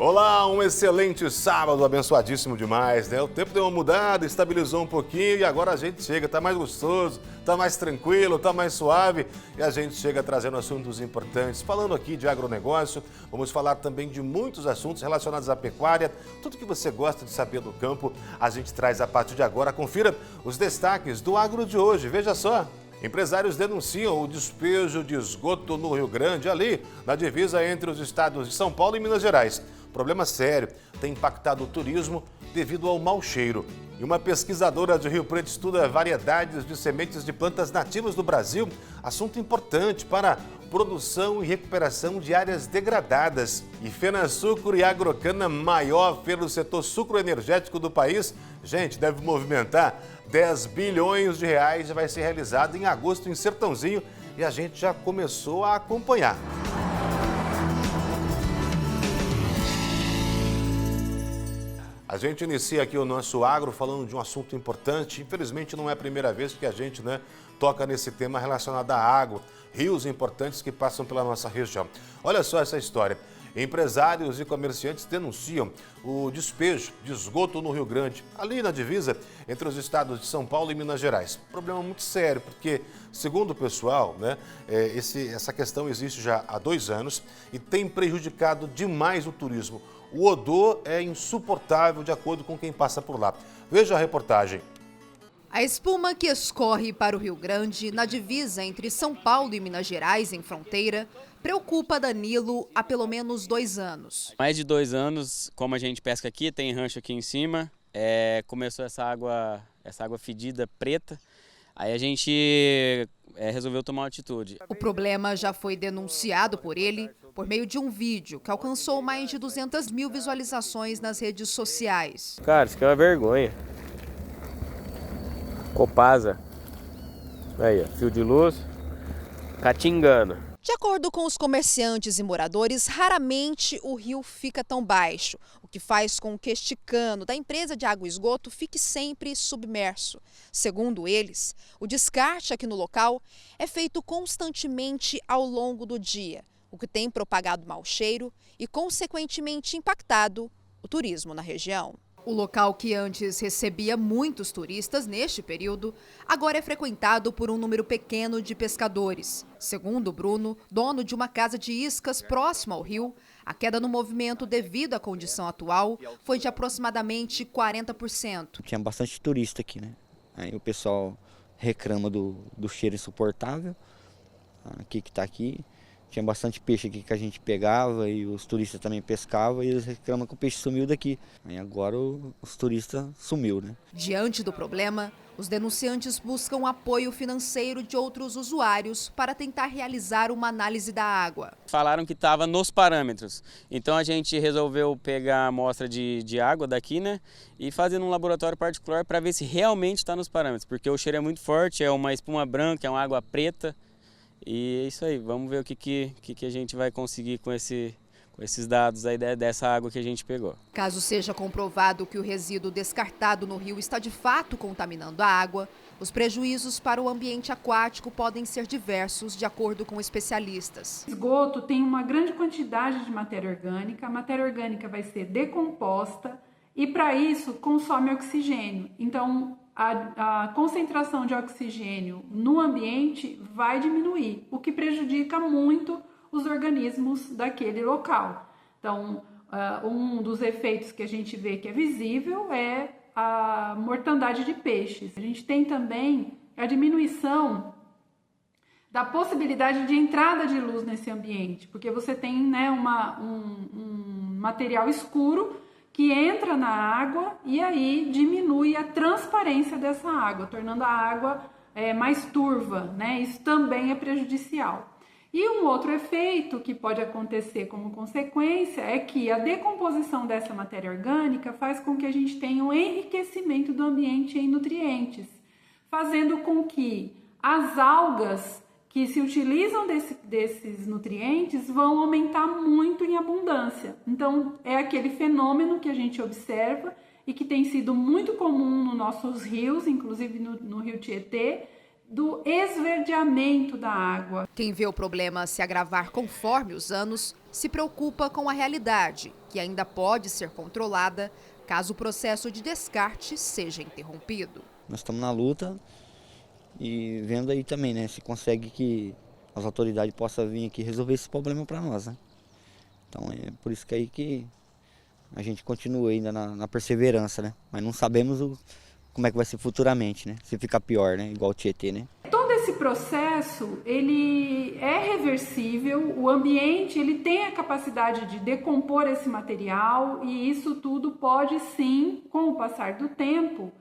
Olá, um excelente sábado, abençoadíssimo demais, né? O tempo deu uma mudada, estabilizou um pouquinho e agora a gente chega, tá mais gostoso, tá mais tranquilo, tá mais suave e a gente chega trazendo assuntos importantes. Falando aqui de agronegócio, vamos falar também de muitos assuntos relacionados à pecuária, tudo que você gosta de saber do campo, a gente traz a partir de agora. Confira os destaques do agro de hoje, veja só. Empresários denunciam o despejo de esgoto no Rio Grande, ali na divisa entre os estados de São Paulo e Minas Gerais. Problema sério, tem impactado o turismo devido ao mau cheiro. E uma pesquisadora de Rio Preto estuda variedades de sementes de plantas nativas do Brasil, assunto importante para produção e recuperação de áreas degradadas. E Fenasucro e Agrocana, maior feira do setor sucroenergético do país, gente, deve movimentar 10 bilhões de reais e vai ser realizado em agosto em Sertãozinho e a gente já começou a acompanhar. A gente inicia aqui o nosso agro falando de um assunto importante. Infelizmente não é a primeira vez que a gente toca nesse tema relacionado à água, rios importantes que passam pela nossa região. Olha só essa história. Empresários e comerciantes denunciam o despejo de esgoto no Rio Grande, ali na divisa entre os estados de São Paulo e Minas Gerais. Problema muito sério, porque, segundo o pessoal, essa questão existe já há 2 anos e tem prejudicado demais o turismo. O odor é insuportável, de acordo com quem passa por lá. Veja a reportagem. A espuma que escorre para o Rio Grande, na divisa entre São Paulo e Minas Gerais, em fronteira, preocupa Danilo há pelo menos 2 anos. Mais de 2 anos, como a gente pesca aqui, tem rancho aqui em cima, começou essa água fedida, preta, aí a gente resolveu tomar uma atitude. O problema já foi denunciado por ele por meio de um vídeo que alcançou mais de 200 mil visualizações nas redes sociais. Cara, isso aqui é uma vergonha. Copasa. Aí, ó, fio de luz, catingando. De acordo com os comerciantes e moradores, raramente o rio fica tão baixo, o que faz com que este cano da empresa de água e esgoto fique sempre submerso. Segundo eles, o descarte aqui no local é feito constantemente ao longo do dia, o que tem propagado mau cheiro e, consequentemente, impactado o turismo na região. O local, que antes recebia muitos turistas neste período, agora é frequentado por um número pequeno de pescadores. Segundo Bruno, dono de uma casa de iscas próxima ao rio, a queda no movimento devido à condição atual foi de aproximadamente 40%. Tinha bastante turista aqui, né? Aí o pessoal reclama do cheiro insuportável, aqui que está aqui. Tinha bastante peixe aqui que a gente pegava e os turistas também pescavam e eles reclamam que o peixe sumiu daqui. Aí agora os turistas sumiu, né? Diante do problema, os denunciantes buscam apoio financeiro de outros usuários para tentar realizar uma análise da água. Falaram que estava nos parâmetros, então a gente resolveu pegar a amostra de água daqui, né, e fazer num laboratório particular para ver se realmente está nos parâmetros, porque o cheiro é muito forte, é uma espuma branca, é uma água preta. E é isso aí, vamos ver o que a gente vai conseguir com esses dados aí dessa água que a gente pegou. Caso seja comprovado que o resíduo descartado no rio está de fato contaminando a água, os prejuízos para o ambiente aquático podem ser diversos, de acordo com especialistas. O esgoto tem uma grande quantidade de matéria orgânica, a matéria orgânica vai ser decomposta e, para isso, consome oxigênio. Então, a concentração de oxigênio no ambiente vai diminuir, o que prejudica muito os organismos daquele local. Então, um dos efeitos que a gente vê que é visível é a mortandade de peixes. A gente tem também a diminuição da possibilidade de entrada de luz nesse ambiente, porque você tem um material escuro que entra na água e aí diminui a transparência dessa água, tornando a água mais turva, né? Isso também é prejudicial. E um outro efeito que pode acontecer como consequência é que a decomposição dessa matéria orgânica faz com que a gente tenha um enriquecimento do ambiente em nutrientes, fazendo com que as algas que se utilizam desses nutrientes vão aumentar muito em abundância. Então, é aquele fenômeno que a gente observa e que tem sido muito comum nos nossos rios, inclusive no rio Tietê, do esverdeamento da água. Quem vê o problema se agravar conforme os anos se preocupa com a realidade, que ainda pode ser controlada caso o processo de descarte seja interrompido. Nós estamos na luta e vendo aí também, né, se consegue que as autoridades possam vir aqui resolver esse problema para nós, né? Então é por isso que aí que a gente continua ainda na perseverança, né? Mas não sabemos como é que vai ser futuramente, né? Se ficar pior, né? Igual o Tietê, né? Todo esse processo, ele é reversível, o ambiente ele tem a capacidade de decompor esse material e isso tudo pode sim, com o passar do tempo,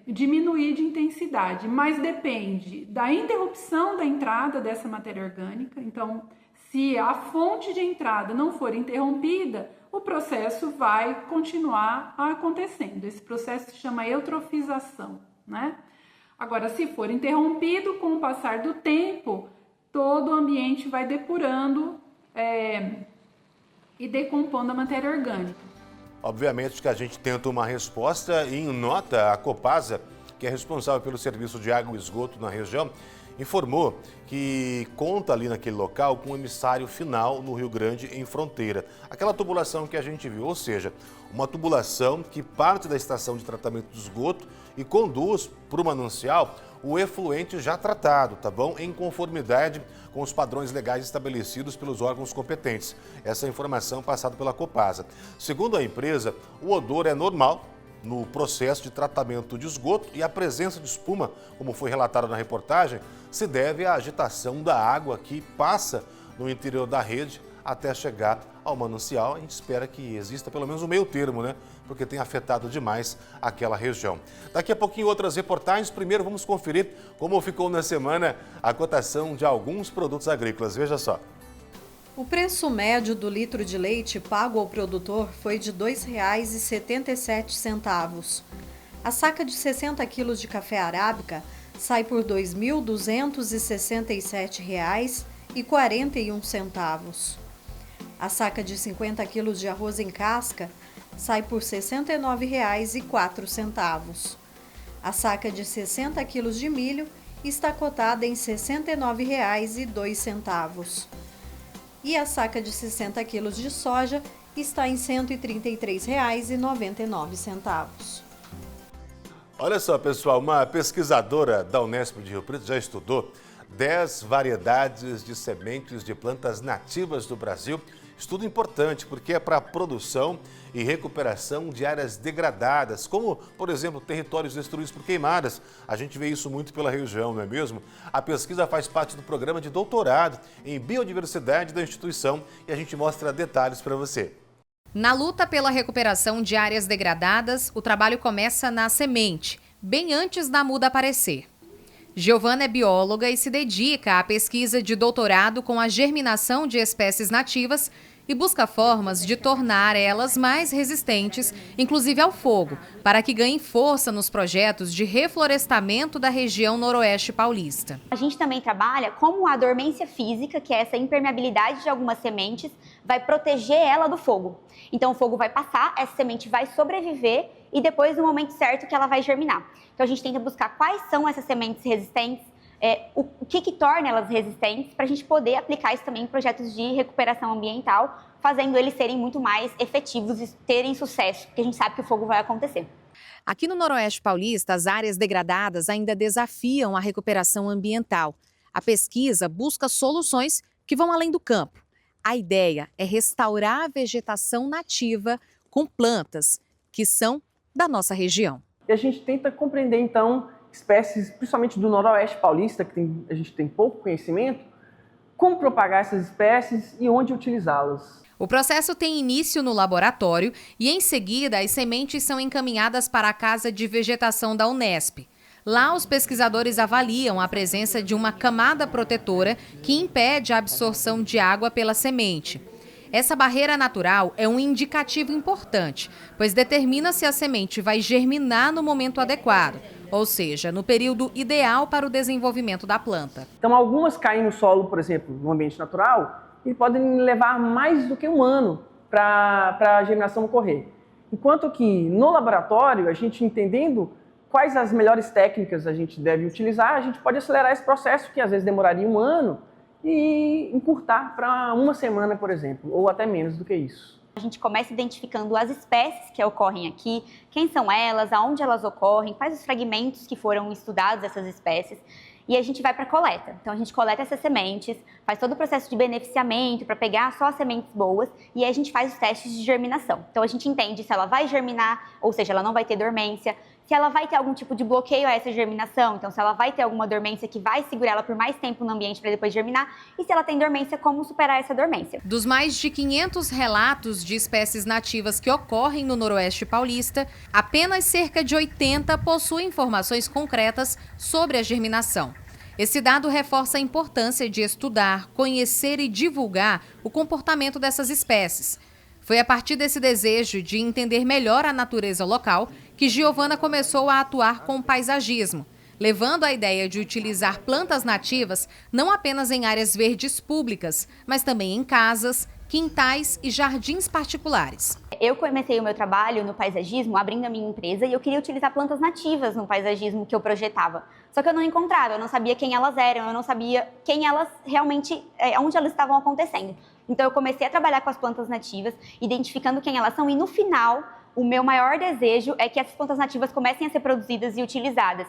diminuir de intensidade, mas depende da interrupção da entrada dessa matéria orgânica. Então, se a fonte de entrada não for interrompida, o processo vai continuar acontecendo. Esse processo se chama eutrofização, né? Agora, se for interrompido, com o passar do tempo, todo o ambiente vai depurando e decompondo a matéria orgânica. Obviamente que a gente tenta uma resposta e em nota a Copasa, que é responsável pelo serviço de água e esgoto na região, informou que conta ali naquele local com um emissário final no Rio Grande em fronteira. Aquela tubulação que a gente viu, ou seja, uma tubulação que parte da estação de tratamento de esgoto e conduz para o manancial o efluente já tratado, tá bom? Em conformidade com os padrões legais estabelecidos pelos órgãos competentes. Essa é a informação passada pela Copasa. Segundo a empresa, o odor é normal no processo de tratamento de esgoto e a presença de espuma, como foi relatado na reportagem, se deve à agitação da água que passa no interior da rede até chegar ao manancial. A gente espera que exista pelo menos um meio termo, né? Porque tem afetado demais aquela região. Daqui a pouquinho outras reportagens. Primeiro vamos conferir como ficou na semana a cotação de alguns produtos agrícolas. Veja só. O preço médio do litro de leite pago ao produtor foi de R$ 2,77. A saca de 60 quilos de café arábica sai por R$ 2.267,41. A saca de 50 quilos de arroz em casca sai por R$ 69,04. A saca de 60 quilos de milho está cotada em R$ 69,02. E a saca de 60 quilos de soja está em R$ 133,99. Olha só, pessoal, uma pesquisadora da Unesp de Rio Preto já estudou 10 variedades de sementes de plantas nativas do Brasil. Estudo importante porque é para a produção e recuperação de áreas degradadas, como, por exemplo, territórios destruídos por queimadas. A gente vê isso muito pela região, não é mesmo? A pesquisa faz parte do programa de doutorado em biodiversidade da instituição e a gente mostra detalhes para você. Na luta pela recuperação de áreas degradadas, o trabalho começa na semente, bem antes da muda aparecer. Giovana é bióloga e se dedica à pesquisa de doutorado com a germinação de espécies nativas e busca formas de tornar elas mais resistentes, inclusive ao fogo, para que ganhem força nos projetos de reflorestamento da região noroeste paulista. A gente também trabalha como a dormência física, que é essa impermeabilidade de algumas sementes, vai proteger ela do fogo. Então o fogo vai passar, essa semente vai sobreviver e depois no momento certo que ela vai germinar. Então a gente tenta buscar quais são essas sementes resistentes, o que torna elas resistentes, para a gente poder aplicar isso também em projetos de recuperação ambiental, fazendo eles serem muito mais efetivos e terem sucesso, porque a gente sabe que o fogo vai acontecer. Aqui no Noroeste Paulista, as áreas degradadas ainda desafiam a recuperação ambiental. A pesquisa busca soluções que vão além do campo. A ideia é restaurar a vegetação nativa com plantas que são da nossa região. E a gente tenta compreender, então, espécies, principalmente do Noroeste Paulista, que a gente tem pouco conhecimento, como propagar essas espécies e onde utilizá-las. O processo tem início no laboratório e, em seguida, as sementes são encaminhadas para a Casa de Vegetação da Unesp. Lá, os pesquisadores avaliam a presença de uma camada protetora que impede a absorção de água pela semente. Essa barreira natural é um indicativo importante, pois determina se a semente vai germinar no momento adequado, ou seja, no período ideal para o desenvolvimento da planta. Então, algumas caem no solo, por exemplo, no ambiente natural, e podem levar mais do que um ano para a germinação ocorrer. Enquanto que no laboratório, a gente entendendo quais as melhores técnicas a gente deve utilizar, a gente pode acelerar esse processo, que às vezes demoraria 1 ano, e encurtar para 1 semana, por exemplo, ou até menos do que isso. A gente começa identificando as espécies que ocorrem aqui, quem são elas, aonde elas ocorrem, quais os fragmentos que foram estudados dessas espécies, e a gente vai para a coleta. Então a gente coleta essas sementes, faz todo o processo de beneficiamento para pegar só as sementes boas, e aí a gente faz os testes de germinação. Então a gente entende se ela vai germinar, ou seja, ela não vai ter dormência, se ela vai ter algum tipo de bloqueio a essa germinação, então se ela vai ter alguma dormência que vai segurar ela por mais tempo no ambiente para depois germinar, e se ela tem dormência, como superar essa dormência. Dos mais de 500 relatos de espécies nativas que ocorrem no Noroeste Paulista, apenas cerca de 80 possuem informações concretas sobre a germinação. Esse dado reforça a importância de estudar, conhecer e divulgar o comportamento dessas espécies. Foi a partir desse desejo de entender melhor a natureza local que Giovana começou a atuar com o paisagismo, levando a ideia de utilizar plantas nativas não apenas em áreas verdes públicas, mas também em casas, quintais e jardins particulares. Eu comecei o meu trabalho no paisagismo abrindo a minha empresa e eu queria utilizar plantas nativas no paisagismo que eu projetava. Só que eu não encontrava, eu não sabia quem elas eram, eu não sabia quem elas realmente, onde elas estavam acontecendo. Então eu comecei a trabalhar com as plantas nativas, identificando quem elas são, e no final o meu maior desejo é que essas plantas nativas comecem a ser produzidas e utilizadas.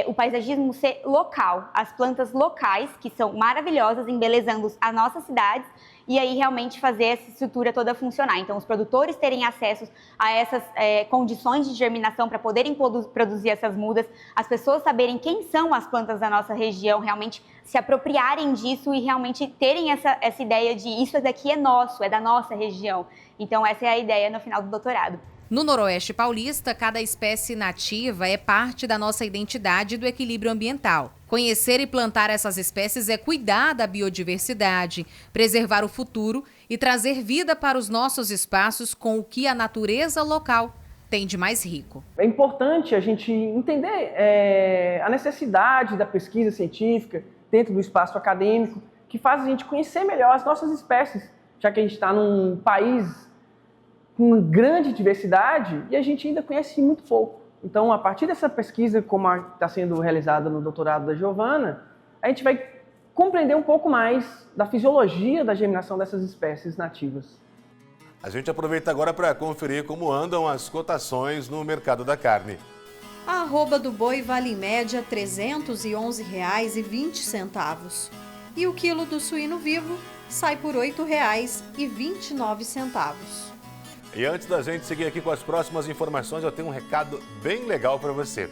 O paisagismo ser local, as plantas locais, que são maravilhosas, embelezando as nossas cidades, e aí realmente fazer essa estrutura toda funcionar. Então, os produtores terem acesso a essas condições de germinação para poderem produzir essas mudas, as pessoas saberem quem são as plantas da nossa região, realmente se apropriarem disso e realmente terem essa ideia de isso daqui é nosso, é da nossa região. Então, essa é a ideia no final do doutorado. No Noroeste Paulista, cada espécie nativa é parte da nossa identidade e do equilíbrio ambiental. Conhecer e plantar essas espécies é cuidar da biodiversidade, preservar o futuro e trazer vida para os nossos espaços com o que a natureza local tem de mais rico. É importante a gente entender a necessidade da pesquisa científica dentro do espaço acadêmico, que faz a gente conhecer melhor as nossas espécies, já que a gente está num país com grande diversidade e a gente ainda conhece muito pouco. Então, a partir dessa pesquisa, como está sendo realizada no doutorado da Giovana, a gente vai compreender um pouco mais da fisiologia da germinação dessas espécies nativas. A gente aproveita agora para conferir como andam as cotações no mercado da carne. A arroba do boi vale em média R$ 311,20. E o quilo do suíno vivo sai por R$ 8,29. E antes da gente seguir aqui com as próximas informações, eu tenho um recado bem legal para você.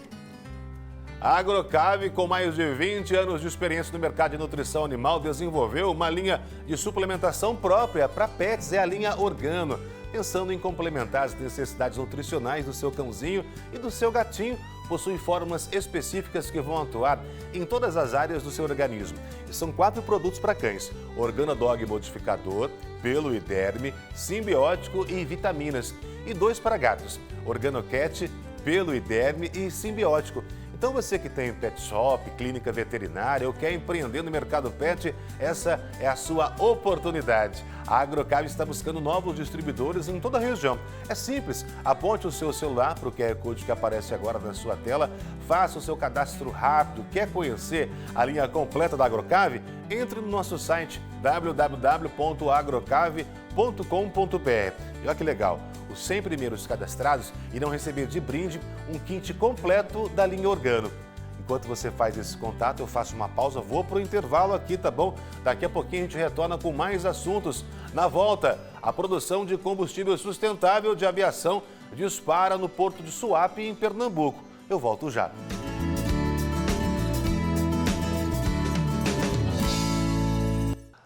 A Agrocave, com mais de 20 anos de experiência no mercado de nutrição animal, desenvolveu uma linha de suplementação própria para pets, é a linha Organo, pensando em complementar as necessidades nutricionais do seu cãozinho e do seu gatinho. Possui fórmulas específicas que vão atuar em todas as áreas do seu organismo. E são 4 produtos para cães: Organodog modificador, pelo e derme, simbiótico e vitaminas. E 2 para gatos: Organocat, pelo e derme e simbiótico. Então você que tem pet shop, clínica veterinária ou quer empreender no mercado pet, essa é a sua oportunidade. A Agrocave está buscando novos distribuidores em toda a região. É simples, aponte o seu celular para o QR Code que aparece agora na sua tela, faça o seu cadastro rápido. Quer conhecer a linha completa da Agrocave? Entre no nosso site www.agrocave.com.br. E olha que legal! Os 100 primeiros cadastrados irão receber de brinde um kit completo da linha Organo. Enquanto você faz esse contato, eu faço uma pausa, vou para o intervalo aqui, tá bom? Daqui a pouquinho a gente retorna com mais assuntos. Na volta, a produção de combustível sustentável de aviação dispara no Porto de Suape, em Pernambuco. Eu volto já.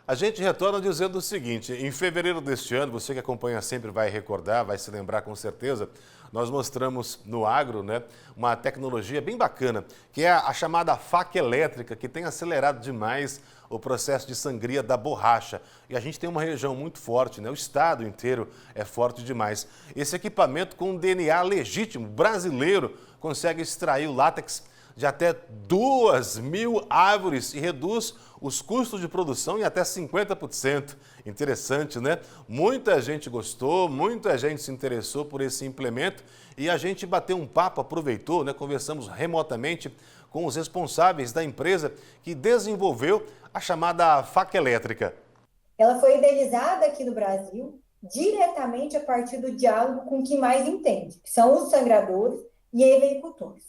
A gente retorna dizendo o seguinte: em fevereiro deste ano, você que acompanha sempre vai recordar, vai se lembrar com certeza, nós mostramos no agro, uma tecnologia bem bacana, que é a chamada faca elétrica, que tem acelerado demais o processo de sangria da borracha. E a gente tem uma região muito forte, o estado inteiro é forte demais. Esse equipamento com DNA legítimo brasileiro consegue extrair o látex de até 2.000 árvores e reduz os custos de produção em até 50%. Interessante, né? Muita gente gostou, muita gente se interessou por esse implemento e a gente bateu um papo, aproveitou, né? Conversamos remotamente com os responsáveis da empresa que desenvolveu a chamada faca elétrica. Ela foi idealizada aqui no Brasil diretamente a partir do diálogo com quem mais entende, que são os sangradores e agricultores.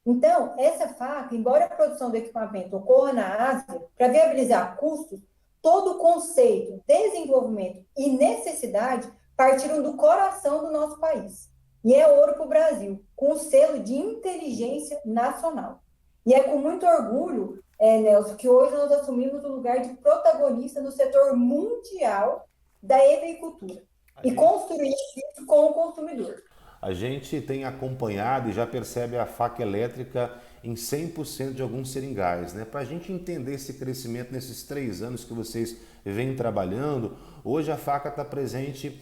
Então, essa faca, embora a produção do equipamento ocorra na Ásia, para viabilizar custos, todo o conceito, desenvolvimento e necessidade partiram do coração do nosso país. E é ouro para o Brasil, com o selo de inteligência nacional. E é com muito orgulho, Nelson, que hoje nós assumimos o lugar de protagonista no setor mundial da agricultura e construir isso com o consumidor. A gente tem acompanhado e já percebe a faca elétrica em 100% de alguns seringais, né? Para a gente entender esse crescimento nesses 3 anos que vocês vêm trabalhando, hoje a faca está presente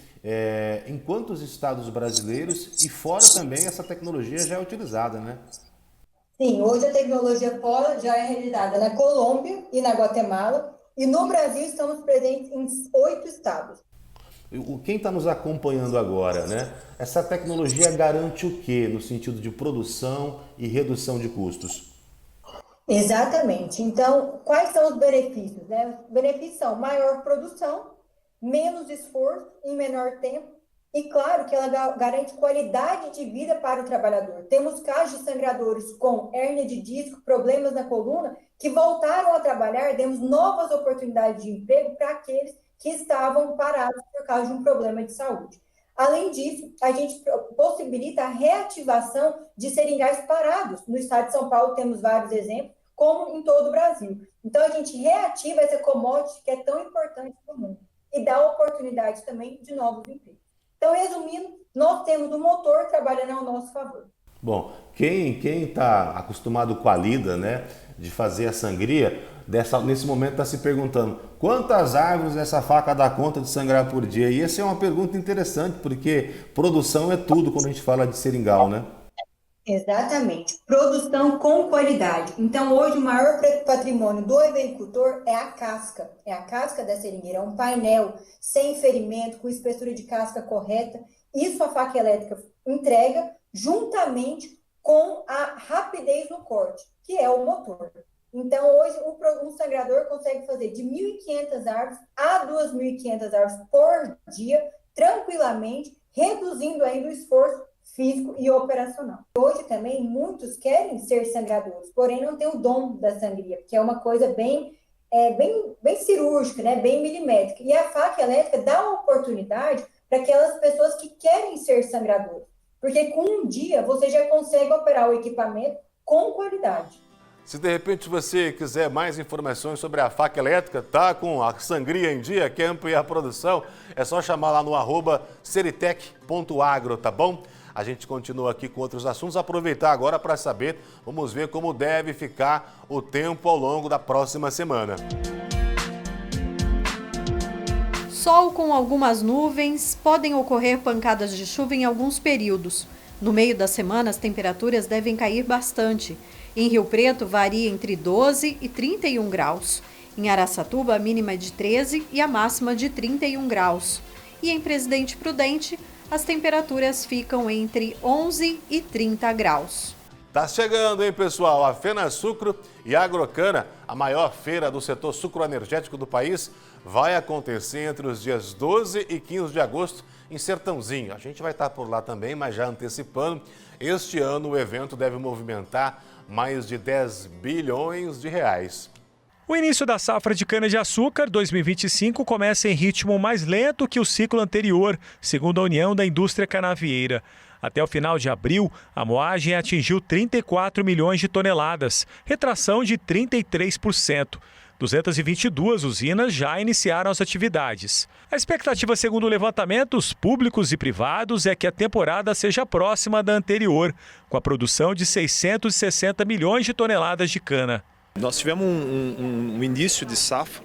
em quantos estados brasileiros e fora também essa tecnologia já é utilizada, né? Sim, hoje a tecnologia fora já é realizada na Colômbia e na Guatemala e no Brasil estamos presentes em 8 estados. Quem está nos acompanhando agora, né? Essa tecnologia garante o quê no sentido de produção e redução de custos? Exatamente. Então, quais são os benefícios, né? Os benefícios são maior produção, menos esforço em menor tempo e, claro, que ela garante qualidade de vida para o trabalhador. Temos casos de sangradores com hérnia de disco, problemas na coluna, que voltaram a trabalhar, demos novas oportunidades de emprego para aqueles que estavam parados por causa de um problema de saúde. Além disso, a gente possibilita a reativação de seringais parados. No estado de São Paulo temos vários exemplos, como em todo o Brasil. Então, a gente reativa essa commodity que é tão importante para o mundo e dá oportunidade também de novos empregos. Então, resumindo, nós temos um motor trabalhando ao nosso favor. Bom, quem está acostumado com a lida, né, de fazer a sangria, nesse momento está se perguntando quantas árvores essa faca dá conta de sangrar por dia? E essa é uma pergunta interessante, porque produção é tudo quando a gente fala de seringal, né? Exatamente. Produção com qualidade. Então, hoje, o maior patrimônio do agricultor é a casca. É a casca da seringueira, é um painel sem ferimento, com espessura de casca correta. Isso a faca elétrica entrega juntamente com a rapidez no corte, que é o motor. Então, hoje, um sangrador consegue fazer de 1.500 árvores a 2.500 árvores por dia, tranquilamente, reduzindo ainda o esforço físico e operacional. Hoje também muitos querem ser sangradores, porém não tem o dom da sangria, que é uma coisa bem cirúrgica, né? Bem milimétrica. E a faca elétrica dá uma oportunidade para aquelas pessoas que querem ser sangradores, porque com um dia você já consegue operar o equipamento com qualidade. Se de repente você quiser mais informações sobre a faca elétrica, tá com a sangria em dia, quer ampliar a produção, é só chamar lá no @seritec.agro, tá bom? A gente continua aqui com outros assuntos, aproveitar agora para saber, vamos ver como deve ficar o tempo ao longo da próxima semana. Sol com algumas nuvens, podem ocorrer pancadas de chuva em alguns períodos. No meio da semana, as temperaturas devem cair bastante. Em Rio Preto, varia entre 12 e 31 graus. Em Araçatuba, a mínima é de 13 e a máxima de 31 graus. E em Presidente Prudente, as temperaturas ficam entre 11 e 30 graus. Tá chegando, hein, pessoal? A FenaSucro e a Agrocana, a maior feira do setor sucroenergético do país, vai acontecer entre os dias 12 e 15 de agosto em Sertãozinho. A gente vai estar por lá também, mas já antecipando, este ano o evento deve movimentar mais de 10 bilhões de reais. O início da safra de cana-de-açúcar 2025 começa em ritmo mais lento que o ciclo anterior, segundo a União da Indústria Canavieira. Até o final de abril, a moagem atingiu 34 milhões de toneladas, retração de 33%. 222 usinas já iniciaram as atividades. A expectativa, segundo levantamentos públicos e privados, é que a temporada seja próxima da anterior, com a produção de 660 milhões de toneladas de cana. Nós tivemos um início de safra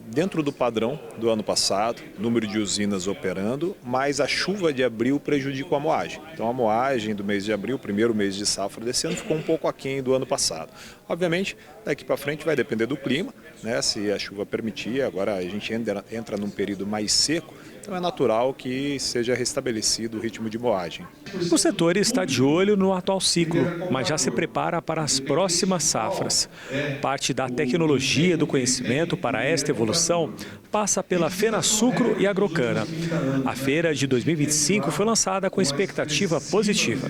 dentro do padrão do ano passado, número de usinas operando, mas a chuva de abril prejudicou a moagem. Então a moagem do mês de abril, primeiro mês de safra desse ano, ficou um pouco aquém do ano passado. Obviamente, daqui para frente vai depender do clima, né? Se a chuva permitir, agora a gente entra num período mais seco, então é natural que seja restabelecido o ritmo de moagem. O setor está de olho no atual ciclo, mas já se prepara para as próximas safras. Parte da tecnologia do conhecimento para esta evolução passa pela FenaSucro e Agrocana. A feira de 2025 foi lançada com expectativa positiva.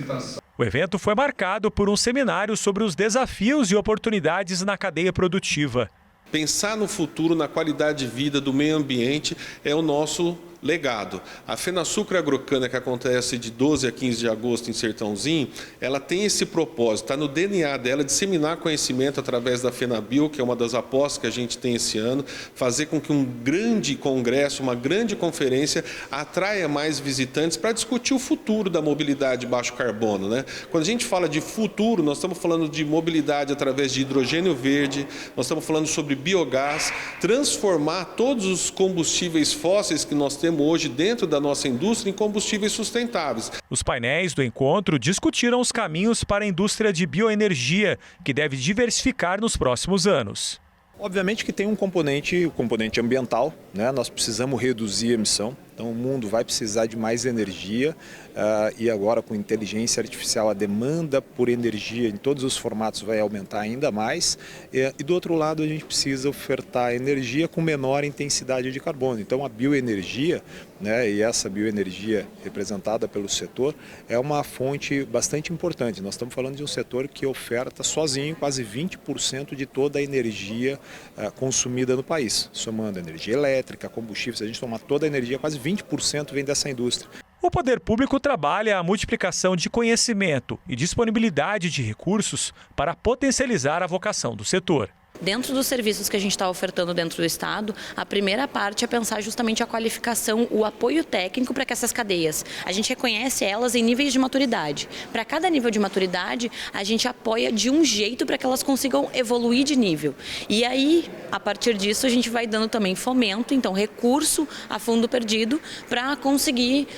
O evento foi marcado por um seminário sobre os desafios e oportunidades na cadeia produtiva. Pensar no futuro, na qualidade de vida do meio ambiente é o nosso legado. A FenaSucro e Agrocana, que acontece de 12 a 15 de agosto em Sertãozinho, ela tem esse propósito, está no DNA dela, disseminar conhecimento através da FenaBio, que é uma das apostas que a gente tem esse ano, fazer com que um grande congresso, uma grande conferência atraia mais visitantes para discutir o futuro da mobilidade de baixo carbono, né? Quando a gente fala de futuro, nós estamos falando de mobilidade através de hidrogênio verde, nós estamos falando sobre biogás, transformar todos os combustíveis fósseis que nós temos hoje dentro da nossa indústria em combustíveis sustentáveis. Os painéis do encontro discutiram os caminhos para a indústria de bioenergia, que deve diversificar nos próximos anos. Obviamente que tem o componente ambiental, né? Nós precisamos reduzir a emissão, então o mundo vai precisar de mais energia e agora com inteligência artificial a demanda por energia em todos os formatos vai aumentar ainda mais e do outro lado a gente precisa ofertar energia com menor intensidade de carbono. Então a bioenergia, né, e essa bioenergia representada pelo setor é uma fonte bastante importante. Nós estamos falando de um setor que oferta sozinho quase 20% de toda a energia consumida no país, somando energia elétrica, combustíveis. Se a gente tomar toda a energia, quase 20% vem dessa indústria. O poder público trabalha a multiplicação de conhecimento e disponibilidade de recursos para potencializar a vocação do setor. Dentro dos serviços que a gente está ofertando dentro do Estado, a primeira parte é pensar justamente a qualificação, o apoio técnico para que essas cadeias, a gente reconhece elas em níveis de maturidade. Para cada nível de maturidade, a gente apoia de um jeito para que elas consigam evoluir de nível. E aí, a partir disso, a gente vai dando também fomento, então recurso a fundo perdido, para conseguir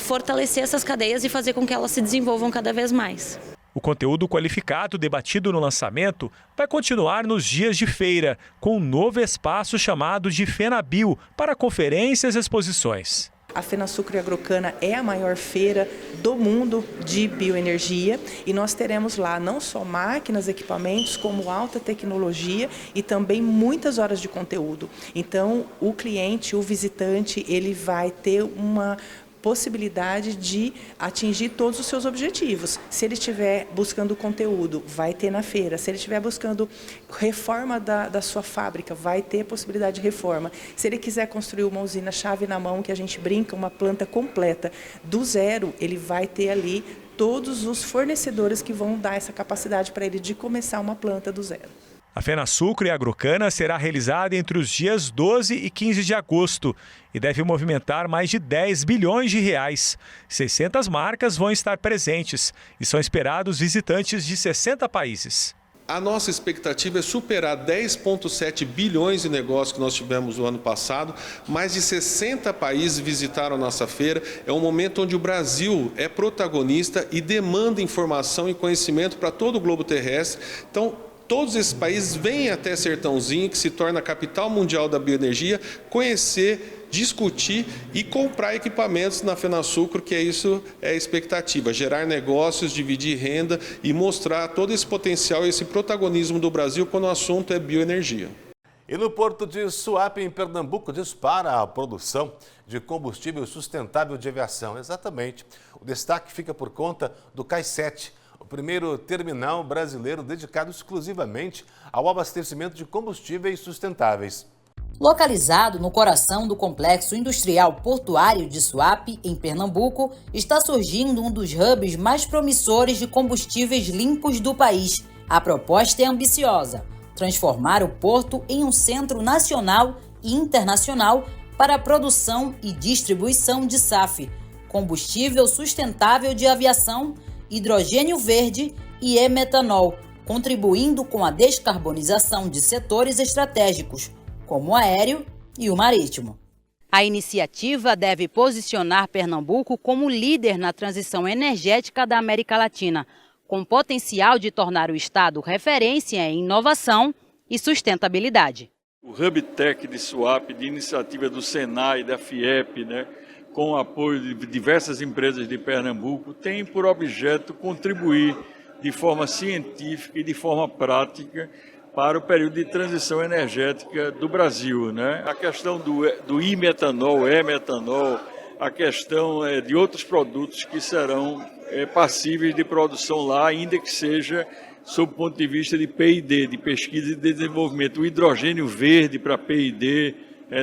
fortalecer essas cadeias e fazer com que elas se desenvolvam cada vez mais. O conteúdo qualificado debatido no lançamento vai continuar nos dias de feira, com um novo espaço chamado de FenaBio para conferências e exposições. A FenaSucro e Agrocana é a maior feira do mundo de bioenergia e nós teremos lá não só máquinas, equipamentos, como alta tecnologia e também muitas horas de conteúdo. Então, o cliente, o visitante, ele vai ter uma possibilidade de atingir todos os seus objetivos. Se ele estiver buscando conteúdo, vai ter na feira. Se ele estiver buscando reforma da sua fábrica, vai ter possibilidade de reforma. Se ele quiser construir uma usina chave na mão, que a gente brinca, uma planta completa do zero, ele vai ter ali todos os fornecedores que vão dar essa capacidade para ele de começar uma planta do zero. A FenaSucro e Agrocana será realizada entre os dias 12 e 15 de agosto e deve movimentar mais de 10 bilhões de reais. 600 marcas vão estar presentes e são esperados visitantes de 60 países. A nossa expectativa é superar 10,7 bilhões de negócios que nós tivemos no ano passado. Mais de 60 países visitaram a nossa feira. É um momento onde o Brasil é protagonista e demanda informação e conhecimento para todo o globo terrestre. Então, todos esses países vêm até Sertãozinho, que se torna a capital mundial da bioenergia, conhecer, discutir e comprar equipamentos na FenaSucro, que isso é a expectativa, gerar negócios, dividir renda e mostrar todo esse potencial e esse protagonismo do Brasil quando o assunto é bioenergia. E no porto de Suape, em Pernambuco, dispara a produção de combustível sustentável de aviação. Exatamente. O destaque fica por conta do Cais 7, o primeiro terminal brasileiro dedicado exclusivamente ao abastecimento de combustíveis sustentáveis. Localizado no coração do complexo industrial portuário de Suape, em Pernambuco, está surgindo um dos hubs mais promissores de combustíveis limpos do país. A proposta é ambiciosa: transformar o porto em um centro nacional e internacional para a produção e distribuição de SAF, combustível sustentável de aviação, hidrogênio verde e e-metanol, contribuindo com a descarbonização de setores estratégicos, como o aéreo e o marítimo. A iniciativa deve posicionar Pernambuco como líder na transição energética da América Latina, com potencial de tornar o estado referência em inovação e sustentabilidade. O Hub Tech de Suape, de iniciativa do Senai, da FIEP, com o apoio de diversas empresas de Pernambuco, tem por objeto contribuir de forma científica e de forma prática para o período de transição energética do Brasil. A questão do imetanol, e-metanol, a questão de outros produtos que serão passíveis de produção lá, ainda que seja sob o ponto de vista de P&D, de pesquisa e desenvolvimento. O hidrogênio verde para P&D,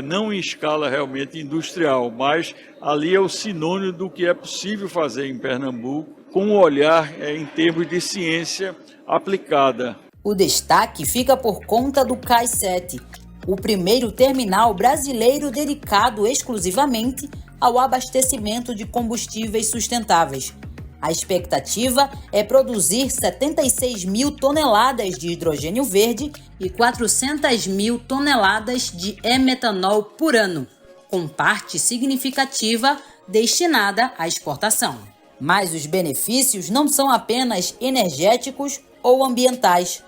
não em escala realmente industrial, mas ali é o sinônimo do que é possível fazer em Pernambuco, com um olhar em termos de ciência aplicada. O destaque fica por conta do CAI 7, o primeiro terminal brasileiro dedicado exclusivamente ao abastecimento de combustíveis sustentáveis. A expectativa é produzir 76 mil toneladas de hidrogênio verde e 400 mil toneladas de e-metanol por ano, com parte significativa destinada à exportação. Mas os benefícios não são apenas energéticos ou ambientais.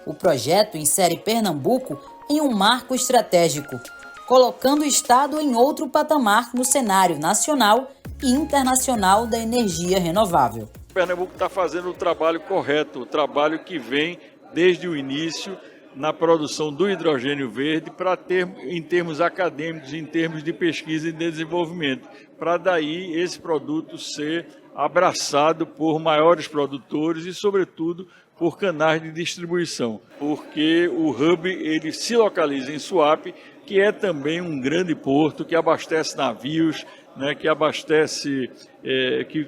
O projeto insere Pernambuco em um marco estratégico, colocando o estado em outro patamar no cenário nacional e internacional da energia renovável. Pernambuco está fazendo o trabalho correto, o trabalho que vem desde o início na produção do hidrogênio verde, em termos acadêmicos, em termos de pesquisa e desenvolvimento, para daí esse produto ser abraçado por maiores produtores e, sobretudo, por canais de distribuição, porque o hub ele se localiza em Suape, que é também um grande porto que abastece navios, que abastece,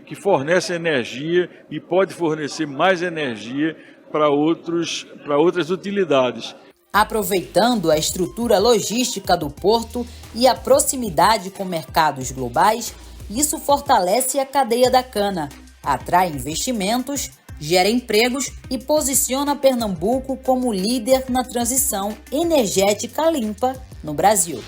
que fornece energia e pode fornecer mais energia para outras utilidades. Aproveitando a estrutura logística do porto e a proximidade com mercados globais, isso fortalece a cadeia da cana, atrai investimentos, gera empregos e posiciona Pernambuco como líder na transição energética limpa no Brasil.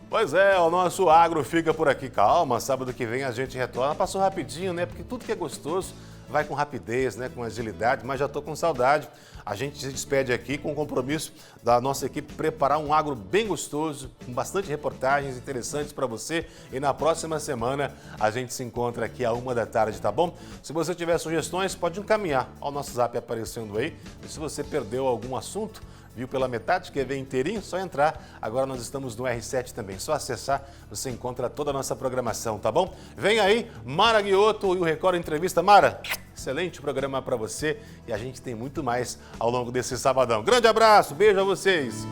Pois é, o nosso agro fica por aqui. Calma, sábado que vem a gente retorna. Passou rapidinho, Porque tudo que é gostoso vai com rapidez, com agilidade, mas já estou com saudade. A gente se despede aqui com o compromisso da nossa equipe preparar um agro bem gostoso, com bastante reportagens interessantes para você. E na próxima semana a gente se encontra aqui à 13h, tá bom? Se você tiver sugestões, pode encaminhar ao nosso zap aparecendo aí. E se você perdeu algum assunto, viu pela metade, quer ver inteirinho? Só entrar. Agora nós estamos no R7 também. Só acessar, você encontra toda a nossa programação, tá bom? Vem aí, Mara Guiotto e o Record Entrevista. Mara, excelente programa para você e a gente tem muito mais ao longo desse sabadão. Grande abraço, beijo a vocês.